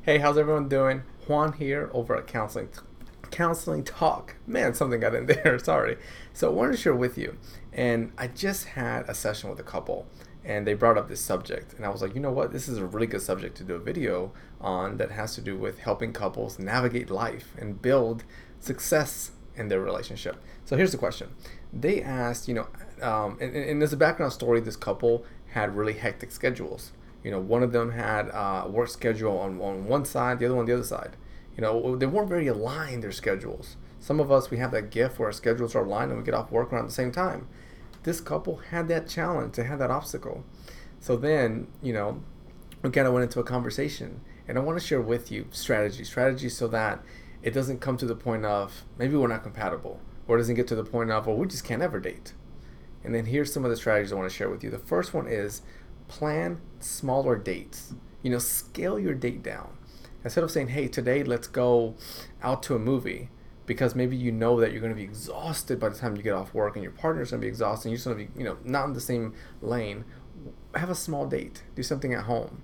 Hey, how's everyone doing? Juan here over at Counseling Talk. Man, something got in there. Sorry. So I wanted to share with you, and I just had a session with a couple, and they brought up this subject, and I was like, you know what? This is a really good subject to do a video on that has to do with helping couples navigate life and build success in their relationship. So here's the question. They asked, and there's a background story. This couple had really hectic schedules. One of them had a work schedule on one side, the other one on the other side. They weren't very aligned, their schedules. Some of us, we have that gift where our schedules are aligned and we get off work around the same time. This couple had that challenge, they had that obstacle. So then, we kind of went into a conversation, and I want to share with you strategies so that it doesn't come to the point of maybe we're not compatible, or it doesn't get to the point of, well, we just can't ever date. And then here's some of the strategies I want to share with you. The first one is plan smaller dates. Scale your date down. Instead of saying, hey, today let's go out to a movie, because maybe you know that you're going to be exhausted by the time you get off work, and your partner's going to be exhausted, and you're just going to be, not in the same lane. Have a small date. Do something at home.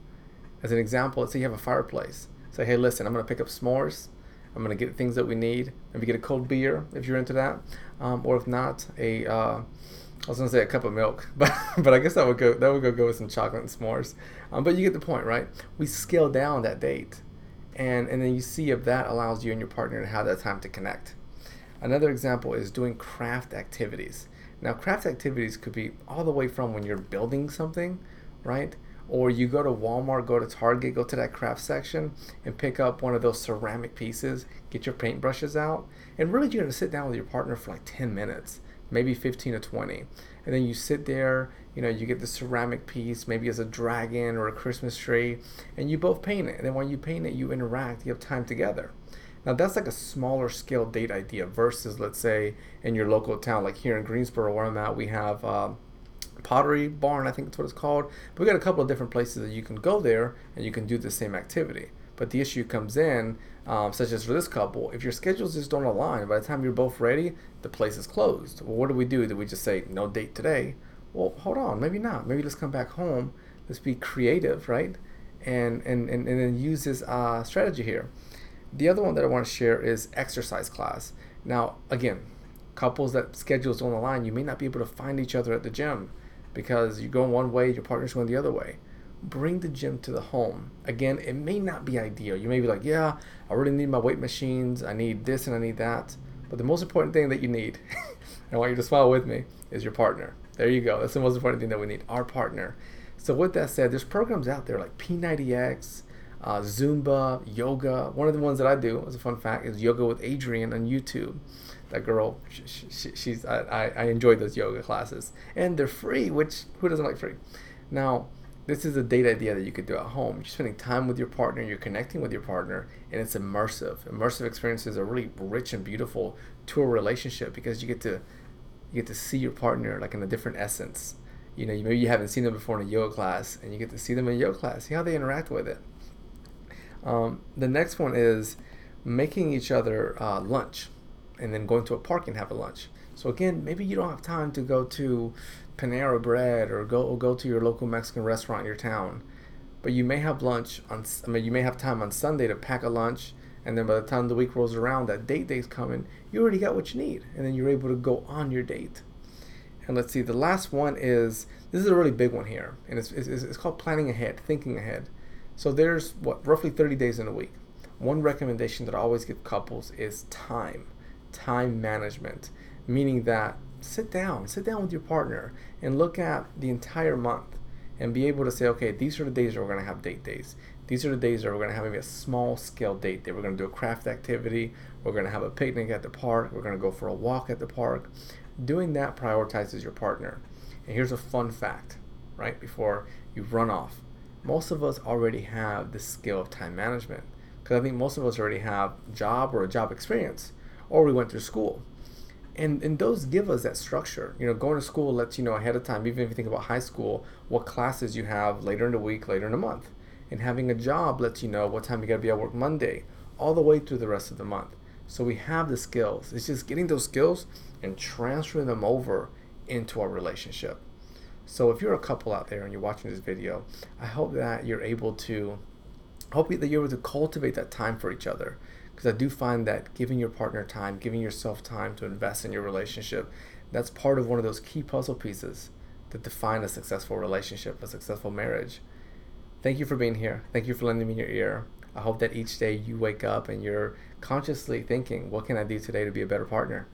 As an example, let's say you have a fireplace. Say, hey, listen, I'm going to pick up s'mores. I'm going to get things that we need. Maybe get a cold beer if you're into that. Or if not, I was gonna say a cup of milk, but I guess that would go with some chocolate and s'mores. But you get the point, right? We scale down that date, and then you see if that allows you and your partner to have that time to connect. Another example is doing craft activities. Now, craft activities could be all the way from when you're building something, right? Or you go to Walmart, go to Target, go to that craft section and pick up one of those ceramic pieces, get your paintbrushes out, and really you're gonna sit down with your partner for like 10 minutes. Maybe 15 or 20, and then you sit there, you get the ceramic piece, maybe as a dragon or a Christmas tree, and you both paint it. And then when you paint it, you interact, you have time together. Now that's like a smaller scale date idea versus, let's say, in your local town, like here in Greensboro where I'm at, we have Pottery Barn, I think that's what it's called. But we got a couple of different places that you can go there and you can do the same activity. But the issue comes in, such as for this couple, if your schedules just don't align, by the time you're both ready, the place is closed. Well, what do we do? Do we just say, no date today? Well, hold on, maybe not. Maybe let's come back home. Let's be creative, right? And then use this strategy here. The other one that I want to share is exercise class. Now, again, couples that schedules don't align, you may not be able to find each other at the gym because you're going one way, your partner's going the other way. Bring the gym to the home. Again, it may not be ideal. You may be like, yeah, I really need my weight machines. I need this and I need that. But the most important thing that you need, I want you to smile with me, is your partner. There you go. That's the most important thing that we need, our partner. So with that said, there's programs out there like P90X, Zumba, yoga. One of the ones that I do, as a fun fact, is Yoga with Adrienne on YouTube. That girl, I enjoy those yoga classes. And they're free, which, who doesn't like free? Now, this is a date idea that you could do at home. You're spending time with your partner, you're connecting with your partner, and it's immersive. Immersive experiences are really rich and beautiful to a relationship because you get to see your partner like in a different essence. Maybe you haven't seen them before in a yoga class, and you get to see them in a yoga class, see how they interact with it. The next one is making each other lunch, and then going to a park and have a lunch. So again, maybe you don't have time to go to Panera Bread or go to your local Mexican restaurant in your town, but you may have you may have time on Sunday to pack a lunch, and then by the time the week rolls around, that day's coming, you already got what you need, and then you're able to go on your date. And let's see, the last one this is a really big one here, and it's called planning ahead, thinking ahead. So there's roughly 30 days in a week. One recommendation that I always give couples is time management, meaning that sit down with your partner and look at the entire month and be able to say, okay, these are the days that we're going to have date days. These are the days that we're going to have maybe a small scale date day. We're going to do a craft activity. We're going to have a picnic at the park. We're going to go for a walk at the park. Doing that prioritizes your partner. And here's a fun fact, right? Before you run off, most of us already have the skill of time management, because I think most of us already have a job experience, or we went through school. And those give us that structure. Going to school lets you know ahead of time, even if you think about high school, what classes you have later in the week, later in the month. And having a job lets you know what time you got to be at work Monday, all the way through the rest of the month. So we have the skills. It's just getting those skills and transferring them over into our relationship. So if you're a couple out there and you're watching this video, I hope that you're able to I hope that you're able to cultivate that time for each other, because I do find that giving your partner time, giving yourself time to invest in your relationship, that's part of one of those key puzzle pieces that define a successful relationship, a successful marriage. Thank you for being here. Thank you for lending me your ear. I hope that each day you wake up and you're consciously thinking, what can I do today to be a better partner?